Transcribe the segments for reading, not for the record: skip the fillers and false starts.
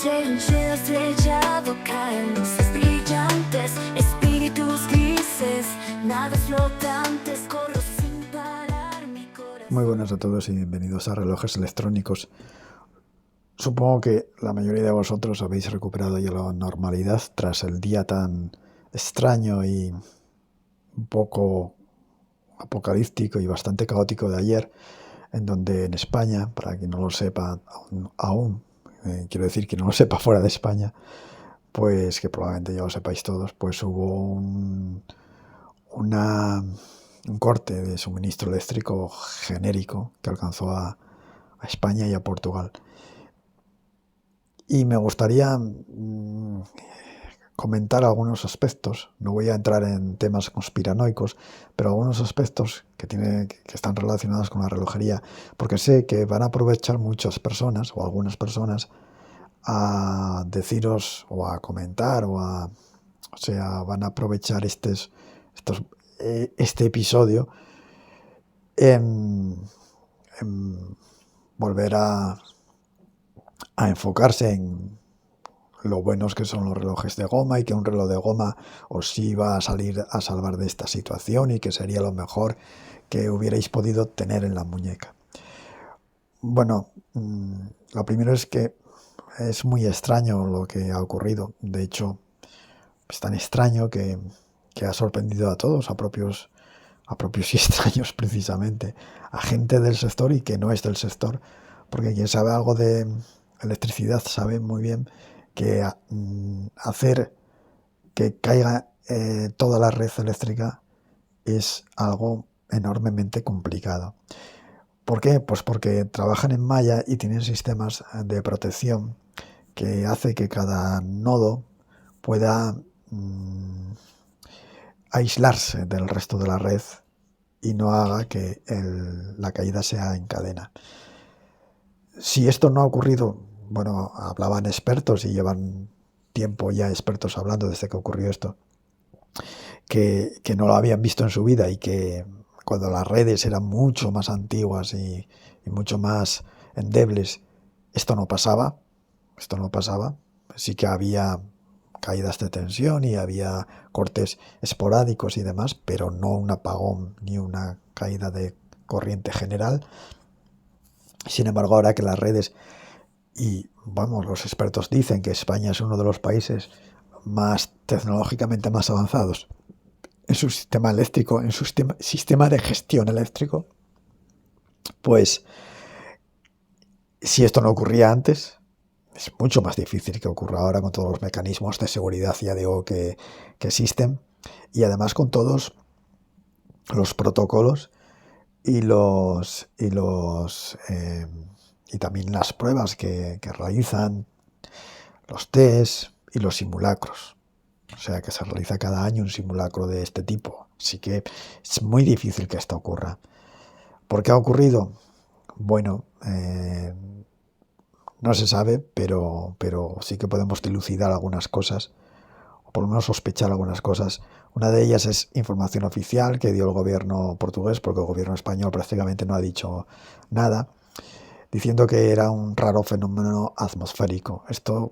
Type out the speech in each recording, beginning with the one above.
noche un cielo estrellado caen luces brillantes, espíritus grises, naves flotantes, corro sin parar mi corazón. Muy buenas a todos y bienvenidos a Relojes Electrónicos. Supongo que la mayoría de vosotros habéis recuperado ya la normalidad tras el día tan extraño y un poco apocalíptico y bastante caótico de ayer, en donde en España, para quien no lo sepa aún, quiero decir que no lo sepa fuera de España, pues que probablemente ya lo sepáis todos, pues hubo un corte de suministro eléctrico genérico que alcanzó a España y a Portugal. Y me gustaría comentar algunos aspectos, no voy a entrar en temas conspiranoicos, pero algunos aspectos que están relacionados con la relojería, porque sé que van a aprovechar muchas personas o algunas personas a deciros o a comentar o sea, van a aprovechar este episodio en volver a enfocarse en lo buenos que son los relojes de goma y que un reloj de goma os iba a salir a salvar de esta situación y que sería lo mejor que hubierais podido tener en la muñeca. Bueno, lo primero es que es muy extraño lo que ha ocurrido. De hecho, es tan extraño que ha sorprendido a todos, a propios y extraños precisamente, a gente del sector y que no es del sector, porque quien sabe algo de electricidad sabe muy bien que hacer que caiga toda la red eléctrica es algo enormemente complicado. ¿Por qué? Pues porque trabajan en malla y tienen sistemas de protección que hace que cada nodo pueda aislarse del resto de la red y no haga que la caída sea en cadena. Si esto no ha ocurrido, bueno, hablaban expertos y llevan tiempo ya expertos hablando desde que ocurrió esto, que no lo habían visto en su vida y que cuando las redes eran mucho más antiguas y mucho más endebles, esto no pasaba. Sí que había caídas de tensión y había cortes esporádicos y demás, pero no un apagón ni una caída de corriente general. Sin embargo, ahora que las redes, y vamos, los expertos dicen que España es uno de los países más tecnológicamente más avanzados en su sistema eléctrico, en su sistema de gestión eléctrico, pues si esto no ocurría antes, es mucho más difícil que ocurra ahora con todos los mecanismos de seguridad, ya digo, que existen, y además con todos los protocolos y también las pruebas que realizan, los test y los simulacros. O sea, que se realiza cada año un simulacro de este tipo. Así que es muy difícil que esto ocurra. ¿Por qué ha ocurrido? Bueno, no se sabe, pero sí que podemos dilucidar algunas cosas, o por lo menos sospechar algunas cosas. Una de ellas es información oficial que dio el gobierno portugués, porque el gobierno español prácticamente no ha dicho nada, diciendo que era un raro fenómeno atmosférico. Esto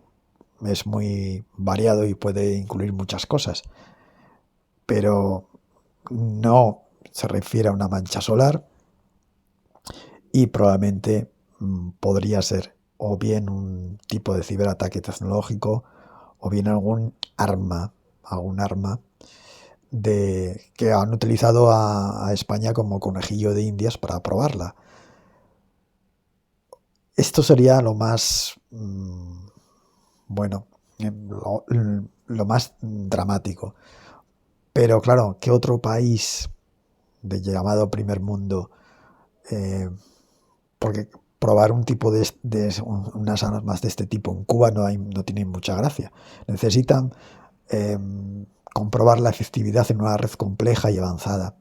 es muy variado y puede incluir muchas cosas, pero no se refiere a una mancha solar y probablemente podría ser o bien un tipo de ciberataque tecnológico o bien algún arma que han utilizado a España como conejillo de Indias para probarla. Esto sería lo más lo más dramático. Pero claro, ¿qué otro país de llamado primer mundo? Porque probar un tipo unas armas de este tipo en Cuba no tiene mucha gracia. Necesitan comprobar la efectividad en una red compleja y avanzada.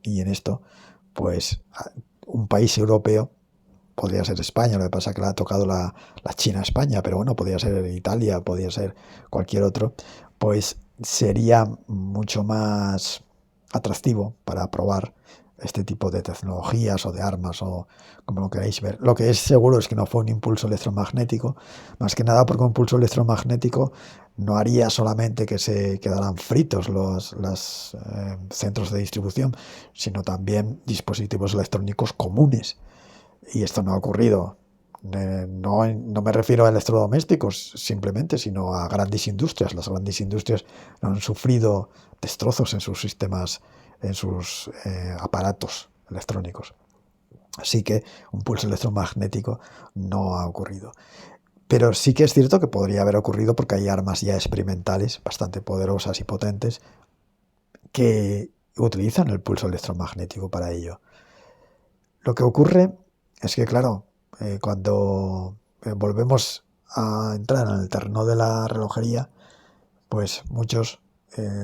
Y en esto, pues, un país europeo, podría ser España, lo que pasa es que le ha tocado la China a España, pero bueno, podría ser Italia, podría ser cualquier otro, pues sería mucho más atractivo para probar este tipo de tecnologías o de armas o como lo queráis ver. Lo que es seguro es que no fue un impulso electromagnético, más que nada porque un impulso electromagnético no haría solamente que se quedaran fritos los centros de distribución, sino también dispositivos electrónicos comunes. Y esto no ha ocurrido. No me refiero a electrodomésticos simplemente, sino a grandes industrias. Las grandes industrias no han sufrido destrozos en sus sistemas, en sus aparatos electrónicos. Así que un pulso electromagnético no ha ocurrido. Pero sí que es cierto que podría haber ocurrido porque hay armas ya experimentales bastante poderosas y potentes que utilizan el pulso electromagnético para ello. Lo que ocurre es que, claro, cuando volvemos a entrar en el terreno de la relojería, pues muchos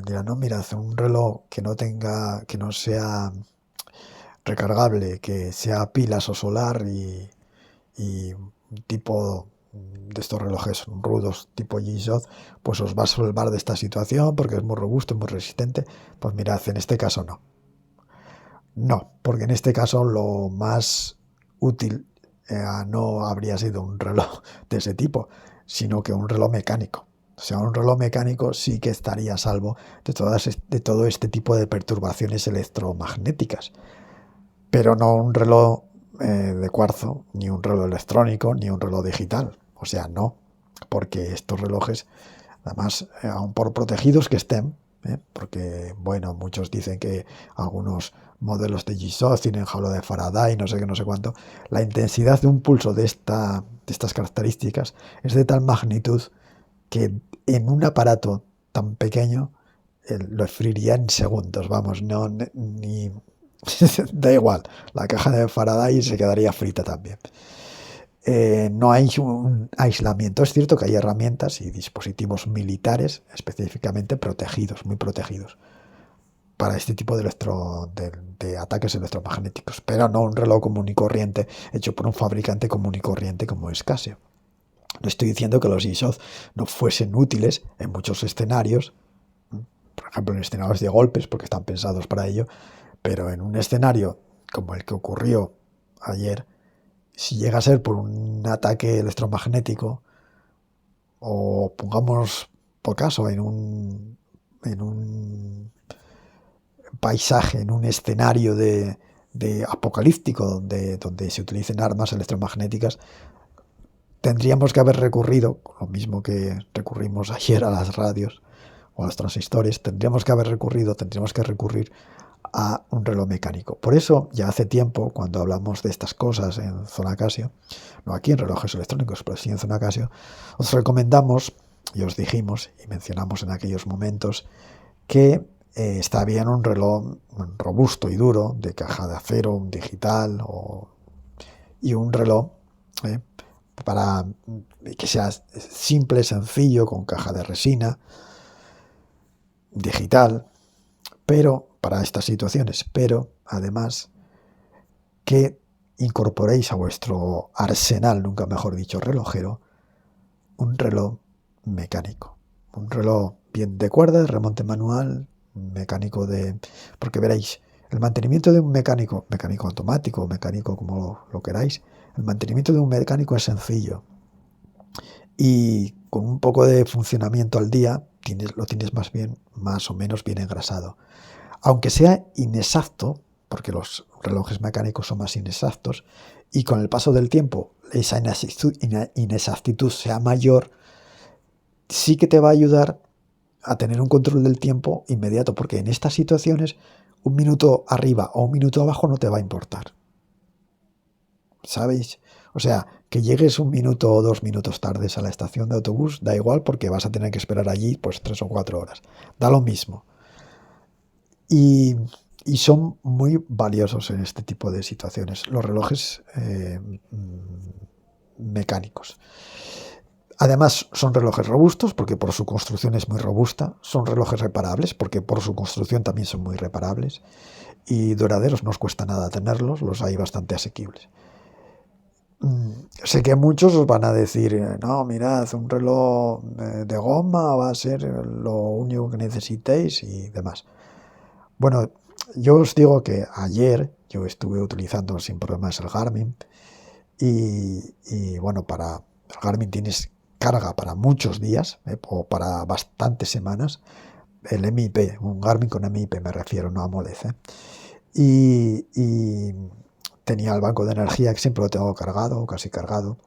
dirán, no, mira, hace un reloj que no sea recargable, que sea pilas o solar y un tipo de estos relojes rudos tipo G-Shock, pues os va a salvar de esta situación porque es muy robusto, muy resistente. Pues mirad, en este caso no. No, porque en este caso lo más útil no habría sido un reloj de ese tipo, sino que un reloj mecánico. O sea, un reloj mecánico sí que estaría a salvo de todo este tipo de perturbaciones electromagnéticas, pero no un reloj de cuarzo, ni un reloj electrónico, ni un reloj digital. O sea, no, porque estos relojes, además, aun por protegidos que estén, porque, bueno, muchos dicen que algunos modelos de G-Shock tienen jaula de Faraday, no sé qué, no sé cuánto, la intensidad de un pulso de estas características es de tal magnitud que en un aparato tan pequeño lo friría en segundos, vamos, no ni da igual, la caja de Faraday se quedaría frita también. No hay un aislamiento. Es cierto que hay herramientas y dispositivos militares específicamente protegidos, muy protegidos, para este tipo de ataques electromagnéticos, pero no un reloj común y corriente hecho por un fabricante común y corriente como es Casio. No estoy diciendo que los G-Shock no fuesen útiles en muchos escenarios, por ejemplo en escenarios de golpes, porque están pensados para ello, pero en un escenario como el que ocurrió ayer, si llega a ser por un ataque electromagnético, o pongamos por caso en un paisaje, en un escenario de apocalíptico donde se utilicen armas electromagnéticas, tendríamos que haber recurrido, lo mismo que recurrimos ayer a las radios o a los transistores, tendríamos que recurrir a un reloj mecánico. Por eso, ya hace tiempo, cuando hablamos de estas cosas en Zona Casio, no aquí en relojes electrónicos, pero sí en Zona Casio, os recomendamos y os dijimos y mencionamos en aquellos momentos que está bien un reloj robusto y duro, de caja de acero, un digital y un reloj para que sea simple, sencillo, con caja de resina, digital, pero para estas situaciones, pero además que incorporéis a vuestro arsenal, nunca mejor dicho, relojero, un reloj mecánico, un reloj bien de cuerda, de remonte manual, mecánico porque veréis, el mantenimiento de un mecánico automático, mecánico como lo queráis, el mantenimiento de un mecánico es sencillo y con un poco de funcionamiento al día lo tienes más o menos bien engrasado. Aunque sea inexacto, porque los relojes mecánicos son más inexactos, y con el paso del tiempo esa inexactitud sea mayor, sí que te va a ayudar a tener un control del tiempo inmediato, porque en estas situaciones un minuto arriba o un minuto abajo no te va a importar. ¿Sabéis? O sea, que llegues 1 minuto o 2 minutos tardes a la estación de autobús, da igual porque vas a tener que esperar allí pues 3 o 4 horas. Da lo mismo. Y son muy valiosos en este tipo de situaciones, los relojes mecánicos. Además, son relojes robustos porque por su construcción es muy robusta, son relojes reparables porque por su construcción también son muy reparables, y duraderos, no os cuesta nada tenerlos, los hay bastante asequibles. Sé que muchos os van a decir, no, mirad, un reloj de goma va a ser lo único que necesitéis y demás. Bueno, yo os digo que ayer yo estuve utilizando sin problemas el Garmin y bueno, el Garmin tienes carga para muchos días, o para bastantes semanas. El MIP, un Garmin con MIP me refiero, no AMOLED, y tenía el banco de energía que siempre lo tengo cargado, casi cargado.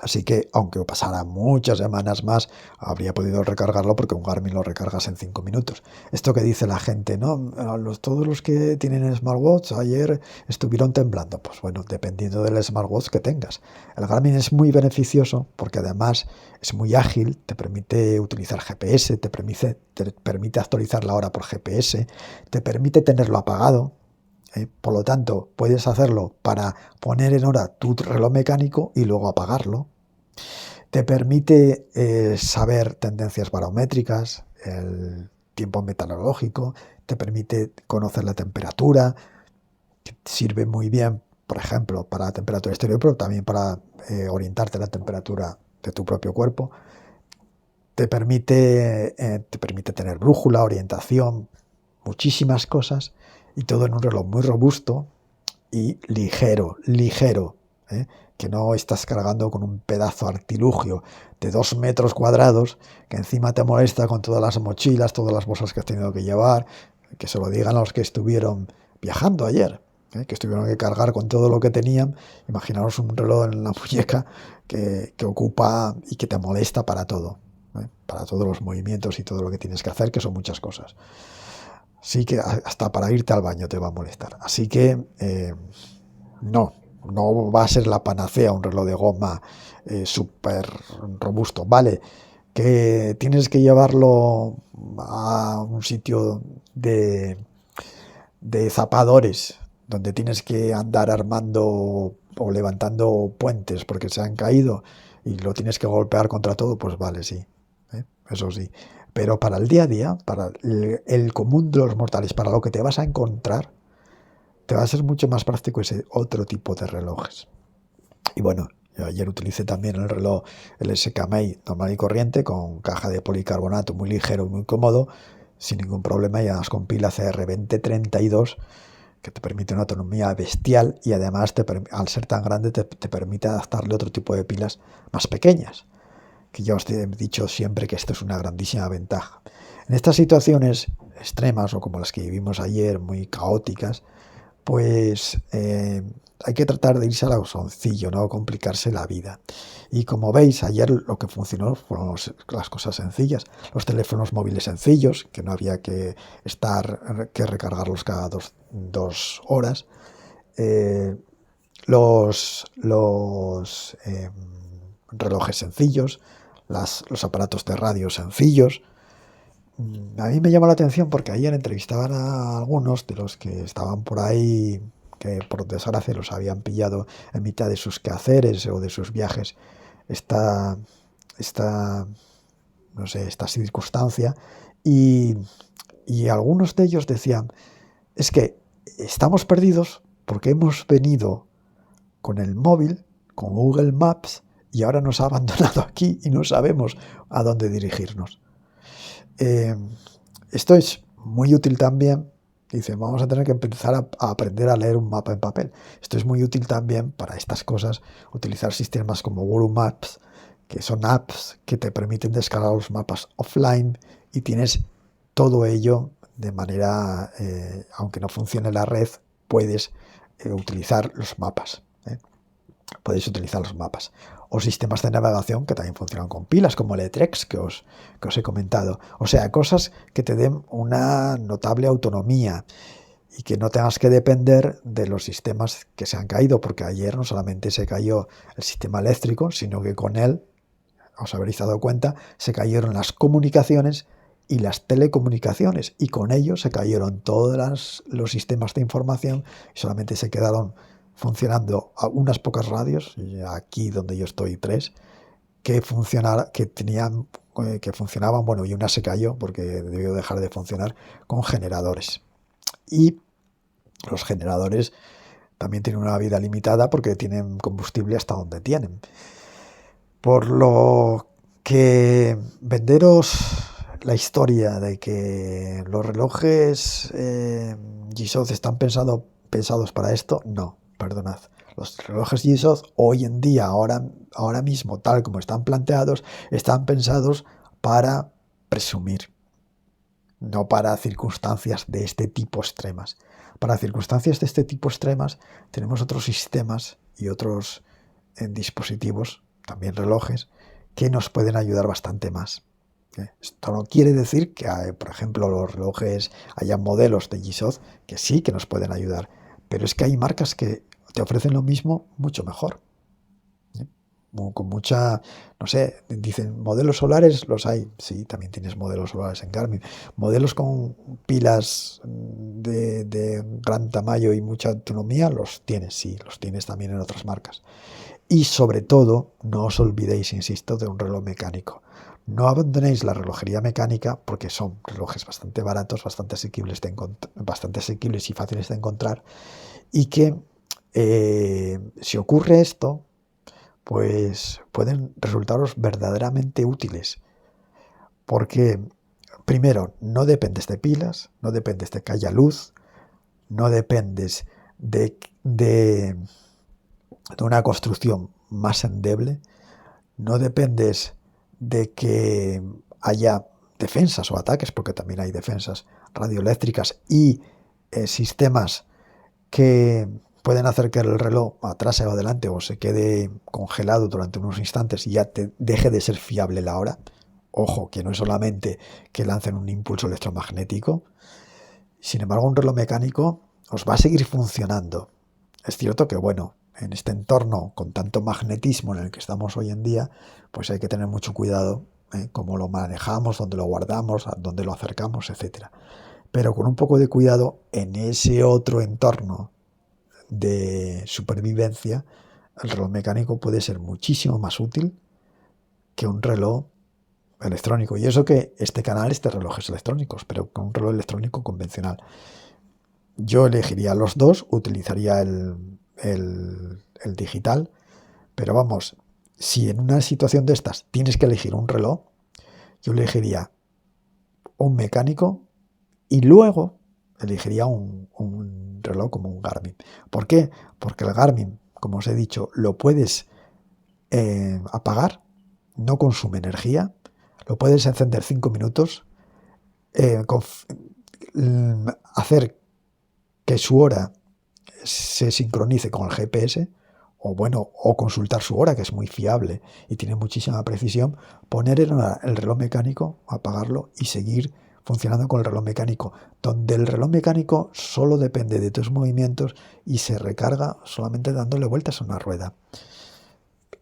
Así que, aunque pasara muchas semanas más, habría podido recargarlo porque un Garmin lo recargas en 5 minutos. Esto que dice la gente, ¿no? Todos los que tienen smartwatch ayer estuvieron temblando. Pues bueno, dependiendo del smartwatch que tengas. El Garmin es muy beneficioso porque además es muy ágil, te permite utilizar GPS, te permite actualizar la hora por GPS, te permite tenerlo apagado. Por lo tanto, puedes hacerlo para poner en hora tu reloj mecánico y luego apagarlo. Te permite saber tendencias barométricas, el tiempo meteorológico, te permite conocer la temperatura, que sirve muy bien, por ejemplo, para la temperatura exterior, pero también para orientarte a la temperatura de tu propio cuerpo. Te permite tener brújula, orientación, muchísimas cosas, y todo en un reloj muy robusto y ligero, ¿eh? Que no estás cargando con un pedazo artilugio de 2 metros cuadrados que encima te molesta con todas las mochilas, todas las bolsas que has tenido que llevar. Que se lo digan a los que estuvieron viajando ayer, que estuvieron que cargar con todo lo que tenían. Imaginaros un reloj en la muñeca que ocupa y que te molesta para todo, para todos los movimientos y todo lo que tienes que hacer, que son muchas cosas. Sí, que hasta para irte al baño te va a molestar. Así que no va a ser la panacea un reloj de goma súper robusto. Vale, que tienes que llevarlo a un sitio de zapadores, donde tienes que andar armando o levantando puentes porque se han caído y lo tienes que golpear contra todo, pues vale, sí, eso sí. Pero para el día a día, para el común de los mortales, para lo que te vas a encontrar, te va a ser mucho más práctico ese otro tipo de relojes. Y bueno, yo ayer utilicé también el reloj, el SK-Mate normal y corriente, con caja de policarbonato muy ligero y muy cómodo, sin ningún problema, y además con pila CR2032, que te permite una autonomía bestial y además al ser tan grande te permite adaptarle otro tipo de pilas más pequeñas, que ya os he dicho siempre que esto es una grandísima ventaja. En estas situaciones extremas o como las que vivimos ayer, muy caóticas, pues hay que tratar de irse a lo sencillo, no complicarse la vida. Y como veis, ayer lo que funcionó fueron las cosas sencillas. Los teléfonos móviles sencillos, que no había que recargarlos cada dos horas. Los relojes sencillos, los aparatos de radio sencillos. A mí me llamó la atención porque ayer entrevistaban a algunos de los que estaban por ahí, que por desgracia los habían pillado en mitad de sus quehaceres o de sus viajes, esta, no sé, esta circunstancia, y, y algunos de ellos decían, es que estamos perdidos porque hemos venido con el móvil, con Google Maps, y ahora nos ha abandonado aquí y no sabemos a dónde dirigirnos. Esto es muy útil también. Dice, vamos a tener que empezar a aprender a leer un mapa en papel. Esto es muy útil también para estas cosas, utilizar sistemas como Google Maps, que son apps que te permiten descargar los mapas offline y tienes todo ello de manera, aunque no funcione la red, puedes utilizar los mapas. Podéis utilizar los mapas. O sistemas de navegación que también funcionan con pilas, como el Etrex que os he comentado. O sea, cosas que te den una notable autonomía y que no tengas que depender de los sistemas que se han caído, porque ayer no solamente se cayó el sistema eléctrico, sino que con él, os habréis dado cuenta, se cayeron las comunicaciones y las telecomunicaciones, y con ello se cayeron todos los sistemas de información y solamente se quedaron funcionando a unas pocas radios, y aquí donde yo estoy 3, que funcionaban, bueno, y una se cayó porque debió dejar de funcionar, con generadores. Y los generadores también tienen una vida limitada porque tienen combustible hasta donde tienen. Por lo que venderos la historia de que los relojes G-Shock están pensados para esto, no, perdonad. Los relojes G-Shock hoy en día, ahora mismo, tal como están planteados, están pensados para presumir, no para circunstancias de este tipo extremas. Para circunstancias de este tipo extremas tenemos otros sistemas y otros dispositivos, también relojes, que nos pueden ayudar bastante más. Esto no quiere decir que, por ejemplo, los relojes, haya modelos de G-Shock que sí que nos pueden ayudar, pero es que hay marcas que te ofrecen lo mismo mucho mejor. Con mucha, no sé, dicen modelos solares, los hay, sí, también tienes modelos solares en Garmin, modelos con pilas de gran tamaño y mucha autonomía, los tienes, sí, los tienes también en otras marcas. Y sobre todo, no os olvidéis, insisto, de un reloj mecánico. No abandonéis la relojería mecánica porque son relojes bastante baratos, bastante asequibles y fáciles de encontrar, y que si ocurre esto, pues pueden resultaros verdaderamente útiles, porque primero, no dependes de pilas, no dependes de que haya luz, no dependes de una construcción más endeble, no dependes de que haya defensas o ataques, porque también hay defensas radioeléctricas y sistemas que pueden hacer que el reloj atrase o adelante o se quede congelado durante unos instantes y ya te deje de ser fiable la hora. Ojo, que no es solamente que lancen un impulso electromagnético. Sin embargo, un reloj mecánico os va a seguir funcionando. Es cierto que, bueno, en este entorno con tanto magnetismo en el que estamos hoy en día, pues hay que tener mucho cuidado cómo lo manejamos, dónde lo guardamos, a dónde lo acercamos, etcétera. Pero con un poco de cuidado en ese otro entorno de supervivencia, el reloj mecánico puede ser muchísimo más útil que un reloj electrónico. Y eso que este canal es de relojes electrónicos, pero con un reloj electrónico convencional. Yo elegiría los dos, utilizaría el digital, pero vamos, si en una situación de estas tienes que elegir un reloj, yo elegiría un mecánico y luego elegiría un reloj como un Garmin. ¿Por qué? Porque el Garmin, como os he dicho, lo puedes apagar, no consume energía, lo puedes encender 5 minutos, hacer que su hora se sincronice con el GPS, o bueno, o consultar su hora, que es muy fiable y tiene muchísima precisión, poner el reloj mecánico, apagarlo y seguir funcionando con el reloj mecánico, donde el reloj mecánico solo depende de tus movimientos y se recarga solamente dándole vueltas a una rueda.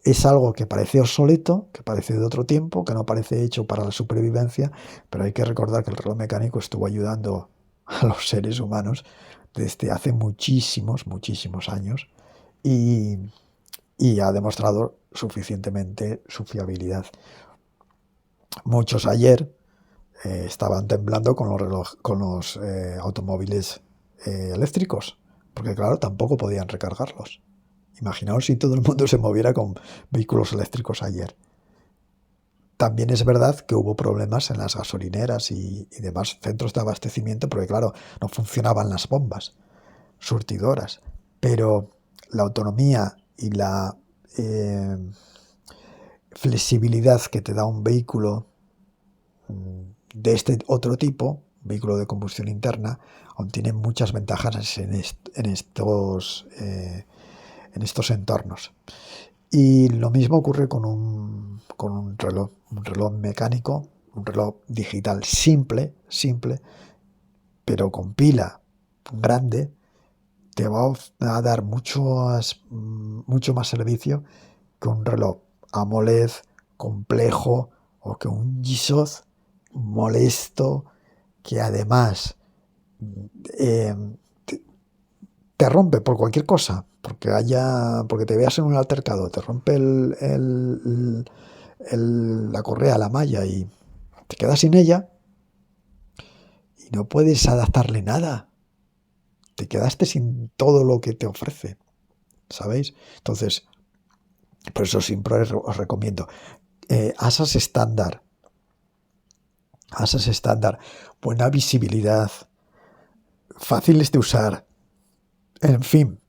Es algo que parece obsoleto, que parece de otro tiempo, que no parece hecho para la supervivencia, pero hay que recordar que el reloj mecánico estuvo ayudando a los seres humanos desde hace muchísimos años y ha demostrado suficientemente su fiabilidad. Muchos ayer estaban temblando con los automóviles eléctricos, porque claro, tampoco podían recargarlos. Imaginaos si todo el mundo se moviera con vehículos eléctricos ayer. También es verdad que hubo problemas en las gasolineras y demás centros de abastecimiento, porque claro, no funcionaban las bombas surtidoras, pero la autonomía y la flexibilidad que te da un vehículo de este otro tipo, vehículo de combustión interna, aún tiene muchas ventajas en estos entornos. Y lo mismo ocurre con un reloj mecánico, un reloj digital simple, pero con pila grande, te va a dar mucho más servicio que un reloj AMOLED complejo o que un G-Shock molesto que además te rompe por cualquier cosa, porque te veas en un altercado, te rompe la correa, la malla y te quedas sin ella y no puedes adaptarle nada. Te quedaste sin todo lo que te ofrece, ¿sabéis? Entonces, por eso siempre os recomiendo. Asas estándar ASAS estándar, buena visibilidad, fáciles de usar, en fin,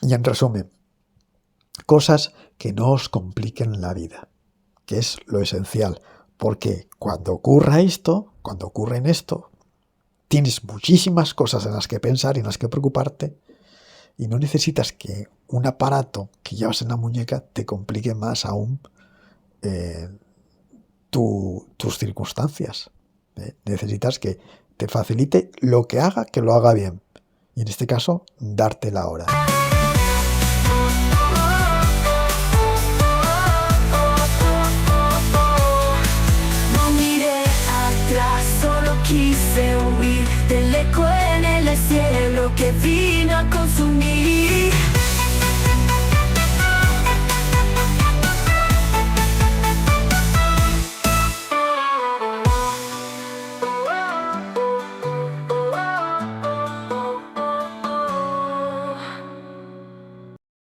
y en resumen, cosas que no os compliquen la vida, que es lo esencial, porque cuando ocurra esto, cuando ocurre esto, tienes muchísimas cosas en las que pensar y en las que preocuparte, y no necesitas que un aparato que llevas en la muñeca te complique más aún tus circunstancias. Necesitas que te facilite lo que haga, que lo haga bien. Y en este caso, darte la hora.